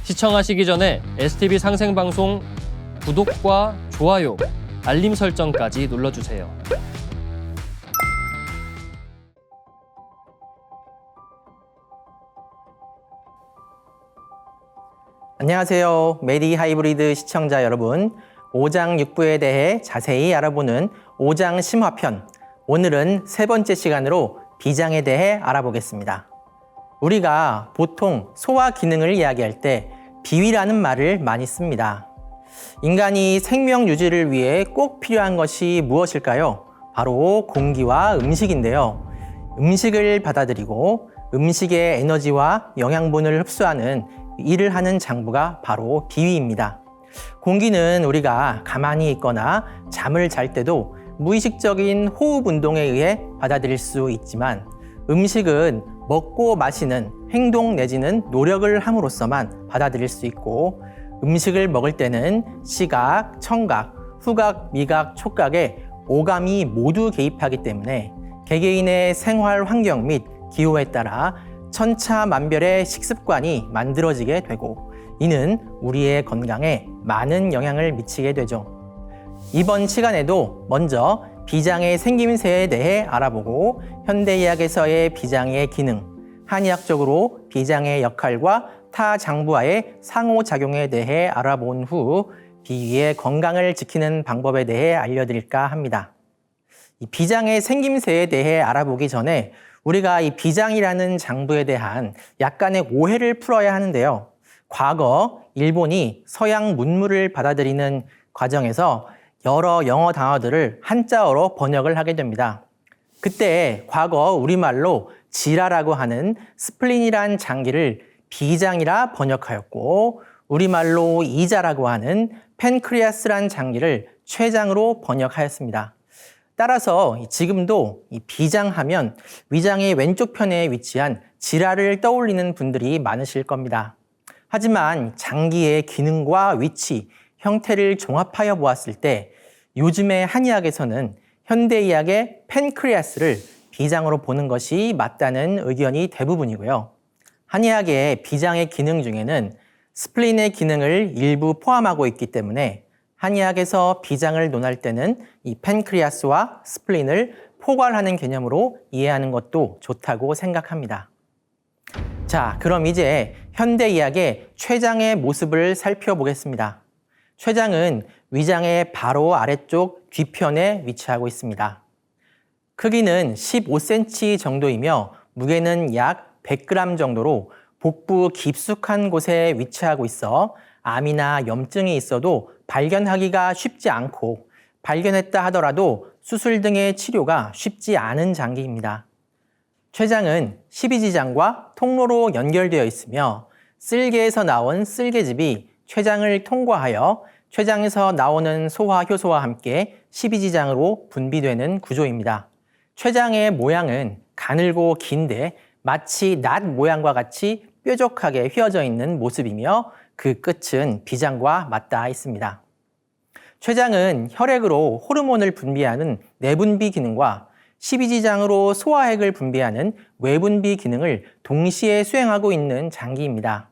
시청하시기 전에 STV 상생방송 구독과 좋아요, 알림 설정까지 눌러주세요. 안녕하세요. 메디 하이브리드 시청자 여러분. 오장육부에 대해 자세히 알아보는 오장심화편. 오늘은 세 번째 시간으로 비장에 대해 알아보겠습니다. 우리가 보통 소화 기능을 이야기할 때 비위라는 말을 많이 씁니다. 인간이 생명 유지를 위해 꼭 필요한 것이 무엇일까요? 바로 공기와 음식인데요. 음식을 받아들이고 음식의 에너지와 영양분을 흡수하는 일을 하는 장부가 바로 비위입니다. 공기는 우리가 가만히 있거나 잠을 잘 때도 무의식적인 호흡 운동에 의해 받아들일 수 있지만 음식은 먹고 마시는 행동 내지는 노력을 함으로써만 받아들일 수 있고 음식을 먹을 때는 시각, 청각, 후각, 미각, 촉각의 오감이 모두 개입하기 때문에 개개인의 생활 환경 및 기호에 따라 천차만별의 식습관이 만들어지게 되고 이는 우리의 건강에 많은 영향을 미치게 되죠. 이번 시간에도 먼저 비장의 생김새에 대해 알아보고 현대의학에서의 비장의 기능, 한의학적으로 비장의 역할과 타 장부와의 상호작용에 대해 알아본 후 비위의 건강을 지키는 방법에 대해 알려드릴까 합니다. 이 비장의 생김새에 대해 알아보기 전에 우리가 이 비장이라는 장부에 대한 약간의 오해를 풀어야 하는데요. 과거 일본이 서양 문물을 받아들이는 과정에서 여러 영어 단어들을 한자어로 번역을 하게 됩니다. 그때 과거 우리말로 지라라고 하는 스플린이란 장기를 비장이라 번역하였고 우리말로 이자라고 하는 팬크리아스란 장기를 췌장으로 번역하였습니다. 따라서 지금도 이 비장하면 위장의 왼쪽 편에 위치한 지라를 떠올리는 분들이 많으실 겁니다. 하지만 장기의 기능과 위치, 형태를 종합하여 보았을 때 요즘의 한의학에서는 현대의학의 팬크리아스를 비장으로 보는 것이 맞다는 의견이 대부분이고요. 한의학의 비장의 기능 중에는 스플린의 기능을 일부 포함하고 있기 때문에 한의학에서 비장을 논할 때는 이 팬크리아스와 스플린을 포괄하는 개념으로 이해하는 것도 좋다고 생각합니다. 자, 그럼 이제 현대의학의 췌장의 모습을 살펴보겠습니다. 췌장은 위장의 바로 아래쪽 뒤편에 위치하고 있습니다. 크기는 15cm 정도이며 무게는 약 100g 정도로 복부 깊숙한 곳에 위치하고 있어 암이나 염증이 있어도 발견하기가 쉽지 않고 발견했다 하더라도 수술 등의 치료가 쉽지 않은 장기입니다. 췌장은 십이지장과 통로로 연결되어 있으며 쓸개에서 나온 쓸개즙이 췌장을 통과하여 췌장에서 나오는 소화효소와 함께 십이지장으로 분비되는 구조입니다. 췌장의 모양은 가늘고 긴데 마치 낫 모양과 같이 뾰족하게 휘어져 있는 모습이며 그 끝은 비장과 맞닿아 있습니다. 췌장은 혈액으로 호르몬을 분비하는 내분비 기능과 십이지장으로 소화액을 분비하는 외분비 기능을 동시에 수행하고 있는 장기입니다.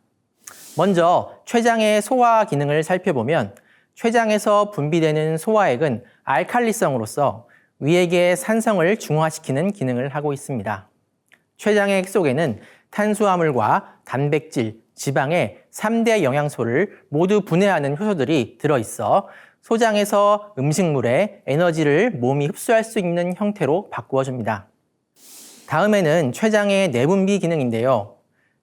먼저 췌장의 소화 기능을 살펴보면 췌장에서 분비되는 소화액은 알칼리성으로서 위액의 산성을 중화시키는 기능을 하고 있습니다. 췌장액 속에는 탄수화물과 단백질, 지방의 3대 영양소를 모두 분해하는 효소들이 들어있어 소장에서 음식물의 에너지를 몸이 흡수할 수 있는 형태로 바꾸어줍니다. 다음에는 췌장의 내분비 기능인데요.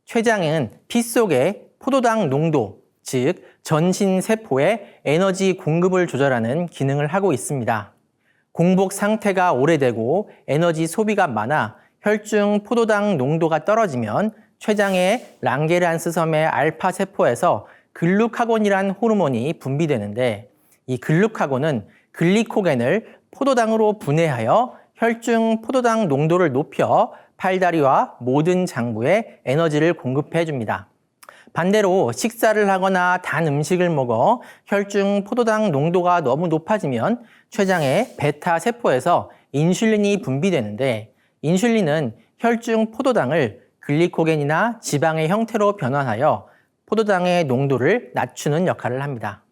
췌장은 피 속의 포도당 농도, 즉 전신세포의 에너지 공급을 조절하는 기능을 하고 있습니다. 공복 상태가 오래되고 에너지 소비가 많아 혈중 포도당 농도가 떨어지면 췌장의 랑게란스섬의 알파 세포에서 글루카곤이란 호르몬이 분비되는데 이 글루카곤은 글리코겐을 포도당으로 분해하여 혈중 포도당 농도를 높여 팔다리와 모든 장부에 에너지를 공급해 줍니다. 반대로 식사를 하거나 단 음식을 먹어 혈중 포도당 농도가 너무 높아지면 췌장의 베타 세포에서 인슐린이 분비되는데 인슐린은 혈중 포도당을 글리코겐이나 지방의 형태로 변환하여 포도당의 농도를 낮추는 역할을 합니다.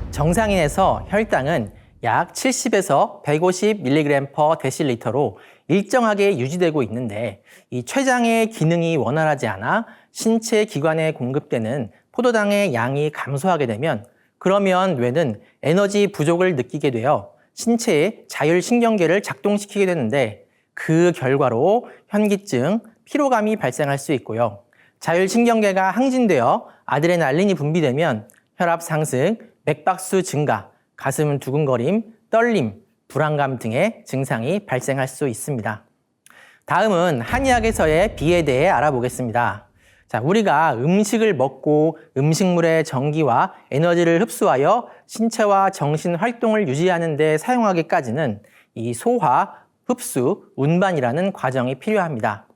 정상인에서 혈당은 약 70에서 150mg/dl로 일정하게 유지되고 있는데 이 췌장의 기능이 원활하지 않아 신체 기관에 공급되는 포도당의 양이 감소하게 되면 그러면 뇌는 에너지 부족을 느끼게 되어 신체의 자율신경계를 작동시키게 되는데 그 결과로 현기증, 피로감이 발생할 수 있고요. 자율신경계가 항진되어 아드레날린이 분비되면 혈압 상승, 맥박수 증가, 가슴 두근거림, 떨림, 불안감 등의 증상이 발생할 수 있습니다. 다음은 한의학에서의 비에 대해 알아보겠습니다. 자, 우리가 음식을 먹고 음식물의 전기와 에너지를 흡수하여 신체와 정신 활동을 유지하는 데 사용하기까지는 이 소화, 흡수, 운반이라는 과정이 필요합니다.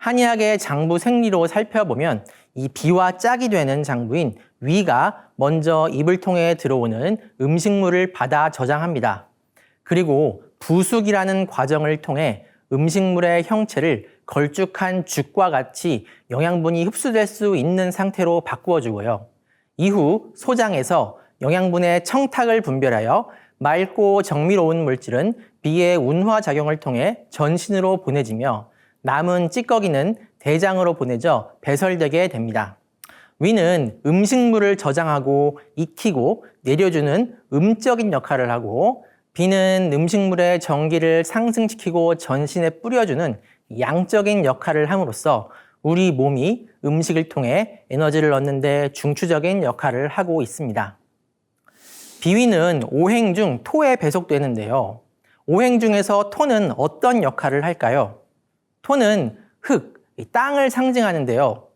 한의학의 장부 생리로 살펴보면 이 비와 짝이 되는 장부인 위가 먼저 입을 통해 들어오는 음식물을 받아 저장합니다. 그리고 부숙이라는 과정을 통해 음식물의 형체를 걸쭉한 죽과 같이 영양분이 흡수될 수 있는 상태로 바꾸어주고요. 이후 소장에서 영양분의 청탁을 분별하여 맑고 정밀로운 물질은 비의 운화 작용을 통해 전신으로 보내지며 남은 찌꺼기는 대장으로 보내져 배설되게 됩니다. 위는 음식물을 저장하고 익히고 내려주는 음적인 역할을 하고 비는 음식물의 전기를 상승시키고 전신에 뿌려주는 양적인 역할을 함으로써 우리 몸이 음식을 통해 에너지를 얻는 데 중추적인 역할을 하고 있습니다. 비위는 오행 중 토에 배속되는데요. 오행 중에서 토는 어떤 역할을 할까요? 토는 흙, 땅을 상징하는데요.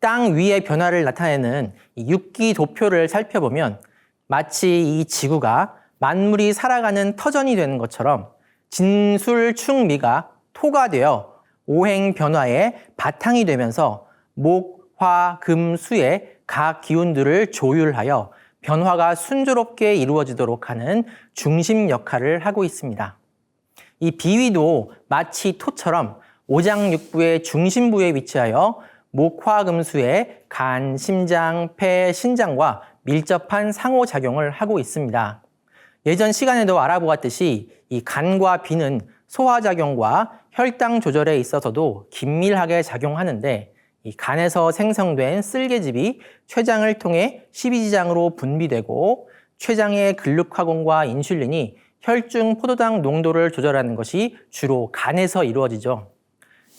땅 위의 변화를 나타내는 육기 도표를 살펴보면 마치 이 지구가 만물이 살아가는 터전이 되는 것처럼 진술충미가 토가 되어 오행 변화의 바탕이 되면서 목, 화, 금, 수의 각 기운들을 조율하여 변화가 순조롭게 이루어지도록 하는 중심 역할을 하고 있습니다. 이 비위도 마치 토처럼 오장육부의 중심부에 위치하여 목, 화, 금, 수의 간, 심장, 폐, 신장과 밀접한 상호작용을 하고 있습니다. 예전 시간에도 알아보았듯이 이 간과 비는 소화작용과 혈당 조절에 있어서도 긴밀하게 작용하는데 이 간에서 생성된 쓸개즙이 췌장을 통해 십이지장으로 분비되고 췌장의 근육화공과 인슐린이 혈중 포도당 농도를 조절하는 것이 주로 간에서 이루어지죠.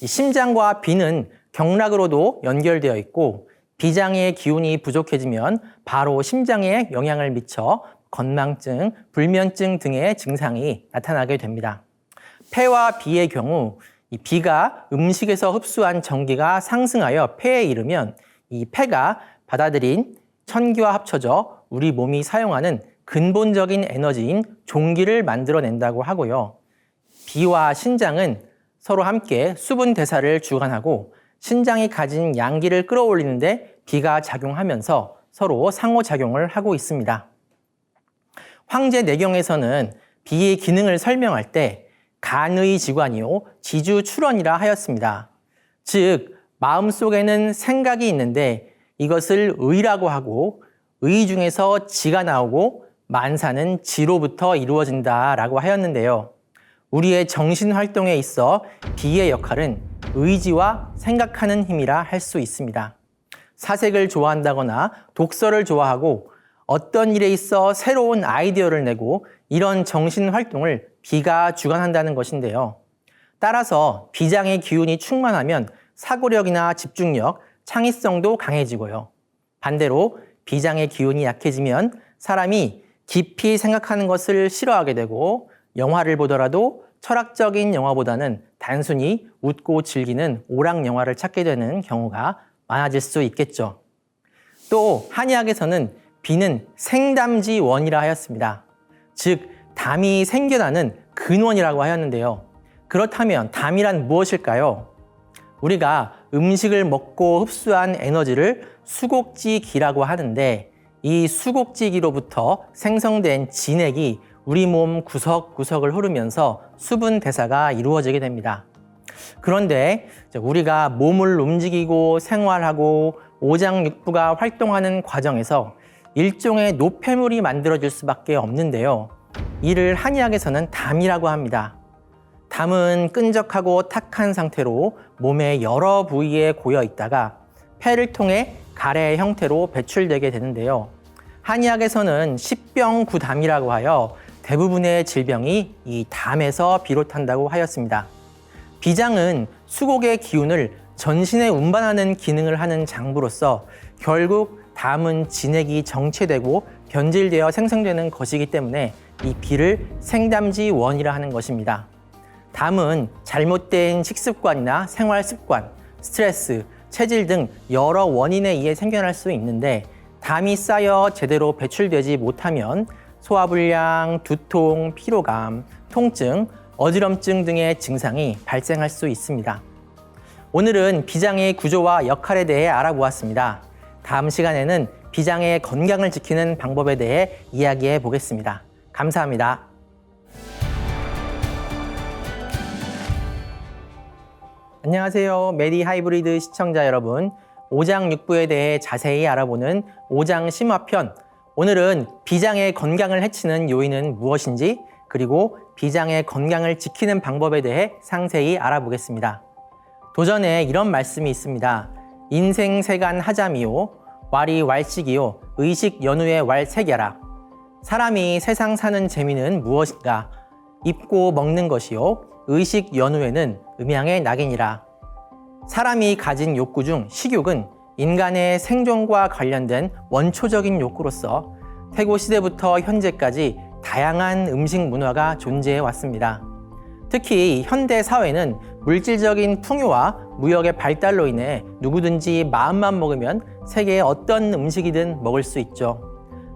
이 심장과 비는 경락으로도 연결되어 있고 비장의 기운이 부족해지면 바로 심장에 영향을 미쳐 건망증, 불면증 등의 증상이 나타나게 됩니다. 폐와 비의 경우 이 비가 음식에서 흡수한 전기가 상승하여 폐에 이르면 이 폐가 받아들인 천기와 합쳐져 우리 몸이 사용하는 근본적인 에너지인 종기를 만들어낸다고 하고요. 비와 신장은 서로 함께 수분 대사를 주관하고 신장이 가진 양기를 끌어올리는데 비가 작용하면서 서로 상호작용을 하고 있습니다. 황제내경에서는 비의 기능을 설명할 때 간의 지관이요 지주출원이라 하였습니다. 즉 마음속에는 생각이 있는데 이것을 의라고 하고 의 중에서 지가 나오고 만사는 지로부터 이루어진다라고 하였는데요. 우리의 정신 활동에 있어 비의 역할은 의지와 생각하는 힘이라 할 수 있습니다. 사색을 좋아한다거나 독서를 좋아하고 어떤 일에 있어 새로운 아이디어를 내고 이런 정신 활동을 비가 주관한다는 것인데요. 따라서 비장의 기운이 충만하면 사고력이나 집중력, 창의성도 강해지고요. 반대로 비장의 기운이 약해지면 사람이 깊이 생각하는 것을 싫어하게 되고 영화를 보더라도 철학적인 영화보다는 단순히 웃고 즐기는 오락 영화를 찾게 되는 경우가 많아질 수 있겠죠. 또 한의학에서는 비는 생담지원이라 하였습니다. 즉 담이 생겨나는 근원이라고 하였는데요. 그렇다면 담이란 무엇일까요? 우리가 음식을 먹고 흡수한 에너지를 수곡지기라고 하는데 이 수곡지기로부터 생성된 진액이 우리 몸 구석구석을 흐르면서 수분 대사가 이루어지게 됩니다. 그런데 우리가 몸을 움직이고 생활하고 오장육부가 활동하는 과정에서 일종의 노폐물이 만들어질 수밖에 없는데요. 이를 한의학에서는 담이라고 합니다. 담은 끈적하고 탁한 상태로 몸의 여러 부위에 고여 있다가 폐를 통해 가래 형태로 배출되게 되는데요. 한의학에서는 십병구담이라고 하여 대부분의 질병이 이 담에서 비롯한다고 하였습니다. 비장은 수곡의 기운을 전신에 운반하는 기능을 하는 장부로서 결국 담은 진액이 정체되고 변질되어 생성되는 것이기 때문에 이 비를 생담지원이라 하는 것입니다. 담은 잘못된 식습관이나 생활습관, 스트레스, 체질 등 여러 원인에 의해 생겨날 수 있는데 담이 쌓여 제대로 배출되지 못하면 소화불량, 두통, 피로감, 통증, 어지럼증 등의 증상이 발생할 수 있습니다. 오늘은 비장의 구조와 역할에 대해 알아보았습니다. 다음 시간에는 비장의 건강을 지키는 방법에 대해 이야기해 보겠습니다. 감사합니다. 안녕하세요. 메디 하이브리드 시청자 여러분. 오장육부에 대해 자세히 알아보는 오장심화편. 오늘은 비장의 건강을 해치는 요인은 무엇인지, 그리고 비장의 건강을 지키는 방법에 대해 상세히 알아보겠습니다. 도전에 이런 말씀이 있습니다. 인생세간 하자미요, 왈이 왈식이요, 의식 연후의 왈색야라. 사람이 세상 사는 재미는 무엇인가? 입고 먹는 것이요, 의식 연후에는 음양의 낙이니라. 사람이 가진 욕구 중 식욕은 인간의 생존과 관련된 원초적인 욕구로서 태고시대부터 현재까지 다양한 음식 문화가 존재해 왔습니다. 특히 현대 사회는 물질적인 풍요와 무역의 발달로 인해 누구든지 마음만 먹으면 세계의 어떤 음식이든 먹을 수 있죠.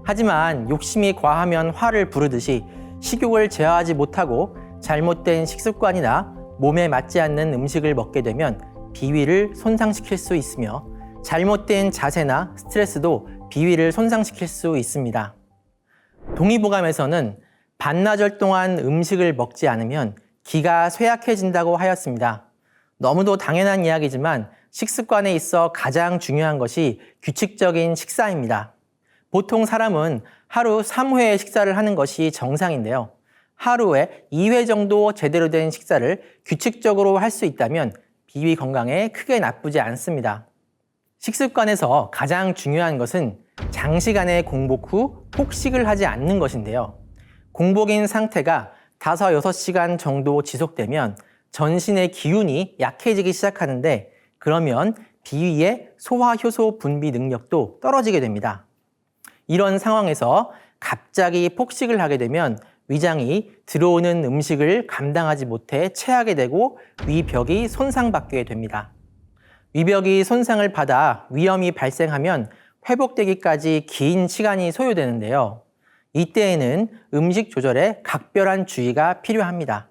하지만 욕심이 과하면 화를 부르듯이 식욕을 제어하지 못하고 잘못된 식습관이나 몸에 맞지 않는 음식을 먹게 되면 비위를 손상시킬 수 있으며 잘못된 자세나 스트레스도 비위를 손상시킬 수 있습니다. 동의보감에서는 반나절 동안 음식을 먹지 않으면 기가 쇠약해진다고 하였습니다. 너무도 당연한 이야기지만 식습관에 있어 가장 중요한 것이 규칙적인 식사입니다. 보통 사람은 하루 3회의 식사를 하는 것이 정상인데요. 하루에 2회 정도 제대로 된 식사를 규칙적으로 할 수 있다면 비위 건강에 크게 나쁘지 않습니다. 식습관에서 가장 중요한 것은 장시간의 공복 후 폭식을 하지 않는 것인데요. 공복인 상태가 5, 6시간 정도 지속되면 전신의 기운이 약해지기 시작하는데, 그러면 비위의 소화효소 분비 능력도 떨어지게 됩니다. 이런 상황에서 갑자기 폭식을 하게 되면 위장이 들어오는 음식을 감당하지 못해 체하게 되고 위벽이 손상받게 됩니다. 위벽이 손상을 받아 위염이 발생하면 회복되기까지 긴 시간이 소요되는데요. 이때에는 음식 조절에 각별한 주의가 필요합니다.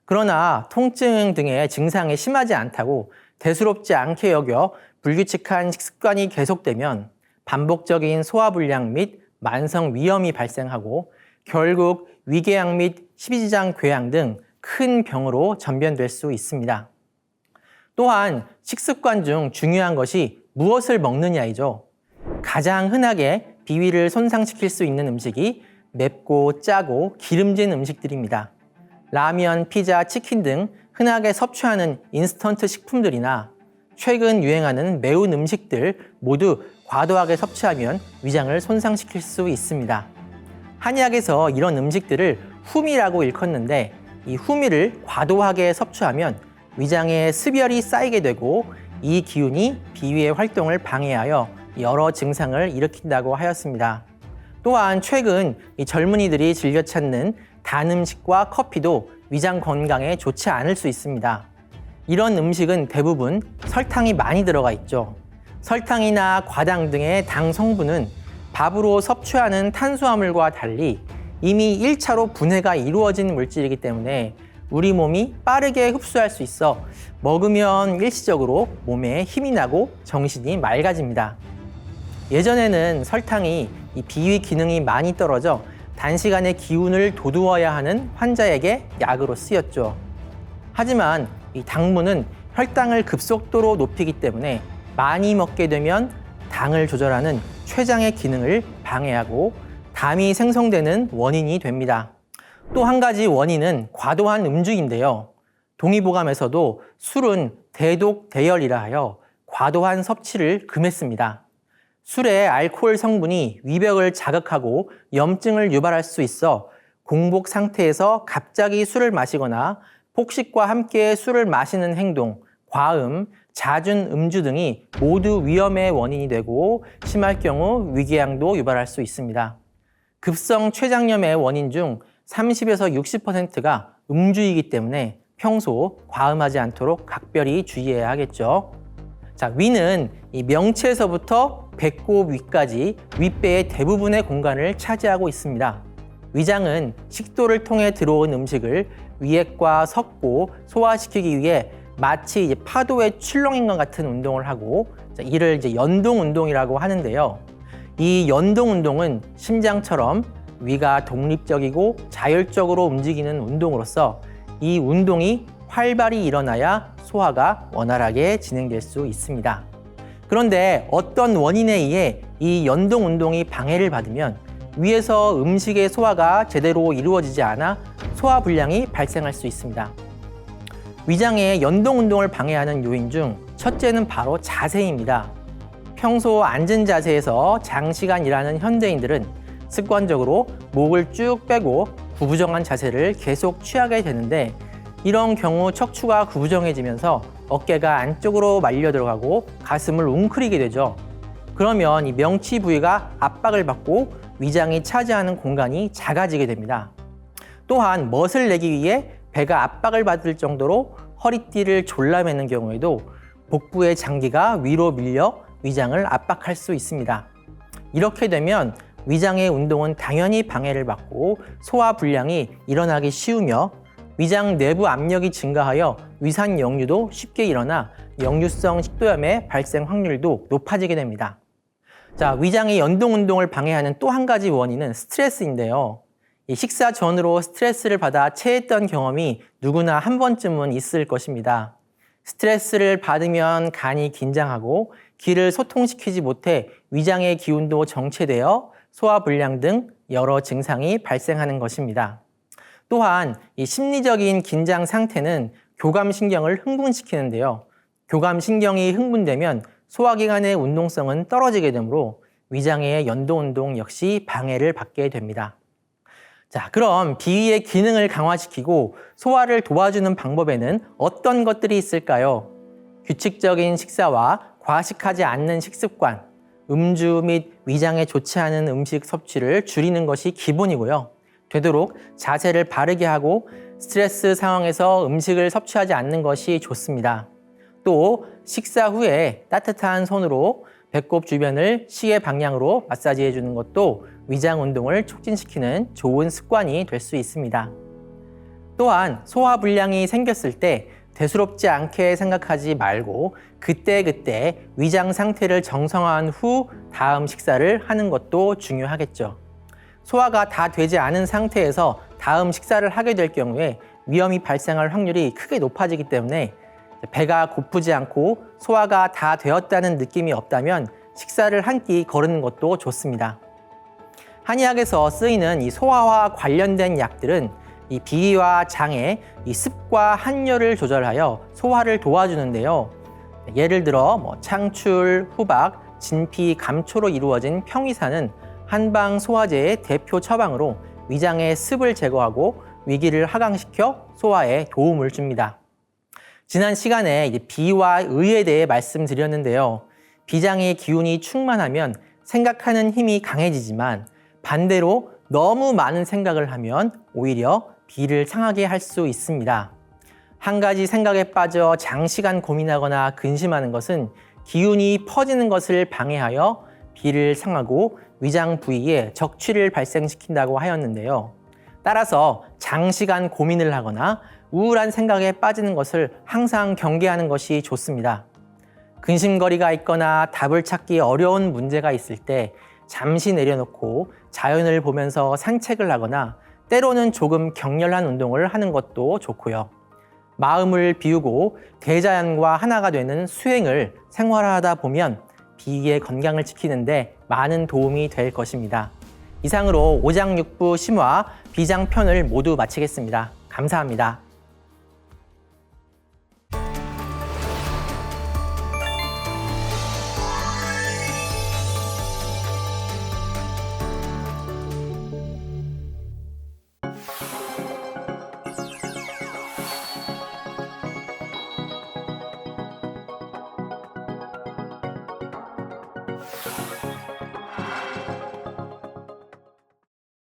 그러나 통증 등의 증상이 심하지 않다고 대수롭지 않게 여겨 불규칙한 식습관이 계속되면 반복적인 소화불량 및 만성 위염이 발생하고 결국 위궤양 및 십이지장 궤양 등 큰 병으로 전변될 수 있습니다. 또한 식습관 중 중요한 것이 무엇을 먹느냐이죠. 가장 흔하게 비위를 손상시킬 수 있는 음식이 맵고 짜고 기름진 음식들입니다. 라면, 피자, 치킨 등 흔하게 섭취하는 인스턴트 식품들이나 최근 유행하는 매운 음식들 모두 과도하게 섭취하면 위장을 손상시킬 수 있습니다. 한의학에서 이런 음식들을 후미라고 일컫는데, 이 후미를 과도하게 섭취하면 위장에 습열이 쌓이게 되고 이 기운이 비위의 활동을 방해하여 여러 증상을 일으킨다고 하였습니다. 또한 최근 이 젊은이들이 즐겨 찾는 단 음식과 커피도 위장 건강에 좋지 않을 수 있습니다. 이런 음식은 대부분 설탕이 많이 들어가 있죠. 설탕이나 과당 등의 당 성분은 밥으로 섭취하는 탄수화물과 달리 이미 1차로 분해가 이루어진 물질이기 때문에 우리 몸이 빠르게 흡수할 수 있어 먹으면 일시적으로 몸에 힘이 나고 정신이 맑아집니다. 예전에는 설탕이 이 비위 기능이 많이 떨어져 단시간에 기운을 돋우어야 하는 환자에게 약으로 쓰였죠. 하지만 이 당분은 혈당을 급속도로 높이기 때문에 많이 먹게 되면 당을 조절하는 췌장의 기능을 방해하고 담이 생성되는 원인이 됩니다. 또 한 가지 원인은 과도한 음주인데요. 동의보감에서도 술은 대독 대열이라 하여 과도한 섭취를 금했습니다. 술의 알코올 성분이 위벽을 자극하고 염증을 유발할 수 있어 공복 상태에서 갑자기 술을 마시거나 폭식과 함께 술을 마시는 행동, 과음, 잦은 음주 등이 모두 위험의 원인이 되고 심할 경우 위궤양도 유발할 수 있습니다. 급성 췌장염의 원인 중 30에서 60%가 음주이기 때문에 평소 과음하지 않도록 각별히 주의해야 하겠죠. 자, 위는 이 명치에서부터 배꼽 위까지 윗배의 대부분의 공간을 차지하고 있습니다. 위장은 식도를 통해 들어온 음식을 위액과 섞고 소화시키기 위해 마치 이제 파도의 출렁인 것 같은 운동을 하고, 이를 이제 연동 운동이라고 하는데요. 이 연동 운동은 심장처럼 위가 독립적이고 자율적으로 움직이는 운동으로서 이 운동이 활발히 일어나야 소화가 원활하게 진행될 수 있습니다. 그런데 어떤 원인에 의해 이 연동 운동이 방해를 받으면 위에서 음식의 소화가 제대로 이루어지지 않아 소화불량이 발생할 수 있습니다. 위장의 연동 운동을 방해하는 요인 중 첫째는 바로 자세입니다. 평소 앉은 자세에서 장시간 일하는 현대인들은 습관적으로 목을 쭉 빼고 구부정한 자세를 계속 취하게 되는데, 이런 경우 척추가 구부정해지면서 어깨가 안쪽으로 말려 들어가고 가슴을 웅크리게 되죠. 그러면 이 명치 부위가 압박을 받고 위장이 차지하는 공간이 작아지게 됩니다. 또한 멋을 내기 위해 배가 압박을 받을 정도로 허리띠를 졸라매는 경우에도 복부의 장기가 위로 밀려 위장을 압박할 수 있습니다. 이렇게 되면 위장의 운동은 당연히 방해를 받고 소화불량이 일어나기 쉬우며 위장 내부 압력이 증가하여 위산 역류도 쉽게 일어나 역류성 식도염의 발생 확률도 높아지게 됩니다. 자, 위장의 연동 운동을 방해하는 또 한 가지 원인은 스트레스인데요. 이 식사 전으로 스트레스를 받아 체했던 경험이 누구나 한 번쯤은 있을 것입니다. 스트레스를 받으면 간이 긴장하고 기를 소통시키지 못해 위장의 기운도 정체되어 소화불량 등 여러 증상이 발생하는 것입니다. 또한 이 심리적인 긴장 상태는 교감신경을 흥분시키는데요. 교감신경이 흥분되면 소화기관의 운동성은 떨어지게 되므로 위장의 연동운동 역시 방해를 받게 됩니다. 자, 그럼 비위의 기능을 강화시키고 소화를 도와주는 방법에는 어떤 것들이 있을까요? 규칙적인 식사와 과식하지 않는 식습관, 음주 및 위장에 좋지 않은 음식 섭취를 줄이는 것이 기본이고요. 되도록 자세를 바르게 하고 스트레스 상황에서 음식을 섭취하지 않는 것이 좋습니다. 또 식사 후에 따뜻한 손으로 배꼽 주변을 시계 방향으로 마사지해 주는 것도 위장 운동을 촉진시키는 좋은 습관이 될 수 있습니다. 또한 소화불량이 생겼을 때 대수롭지 않게 생각하지 말고 그때그때 위장 상태를 정상화한 후 다음 식사를 하는 것도 중요하겠죠. 소화가 다 되지 않은 상태에서 다음 식사를 하게 될 경우에 위험이 발생할 확률이 크게 높아지기 때문에 배가 고프지 않고 소화가 다 되었다는 느낌이 없다면 식사를 한 끼 거르는 것도 좋습니다. 한의학에서 쓰이는 이 소화와 관련된 약들은 이 비위와 장의 이 습과 한열을 조절하여 소화를 도와주는데요. 예를 들어 창출, 후박, 진피, 감초로 이루어진 평이사는 한방 소화제의 대표 처방으로 위장의 습을 제거하고 위기를 하강시켜 소화에 도움을 줍니다. 지난 시간에 비와 의에 대해 말씀드렸는데요. 비장의 기운이 충만하면 생각하는 힘이 강해지지만 반대로 너무 많은 생각을 하면 오히려 비를 상하게 할 수 있습니다. 한 가지 생각에 빠져 장시간 고민하거나 근심하는 것은 기운이 퍼지는 것을 방해하여 비를 상하고 위장 부위에 적취를 발생시킨다고 하였는데요. 따라서 장시간 고민을 하거나 우울한 생각에 빠지는 것을 항상 경계하는 것이 좋습니다. 근심거리가 있거나 답을 찾기 어려운 문제가 있을 때 잠시 내려놓고 자연을 보면서 산책을 하거나 때로는 조금 격렬한 운동을 하는 것도 좋고요. 마음을 비우고 대자연과 하나가 되는 수행을 생활화하다 보면 비의 건강을 지키는데 많은 도움이 될 것입니다. 이상으로 오장육부 심화 비장 편을 모두 마치겠습니다. 감사합니다.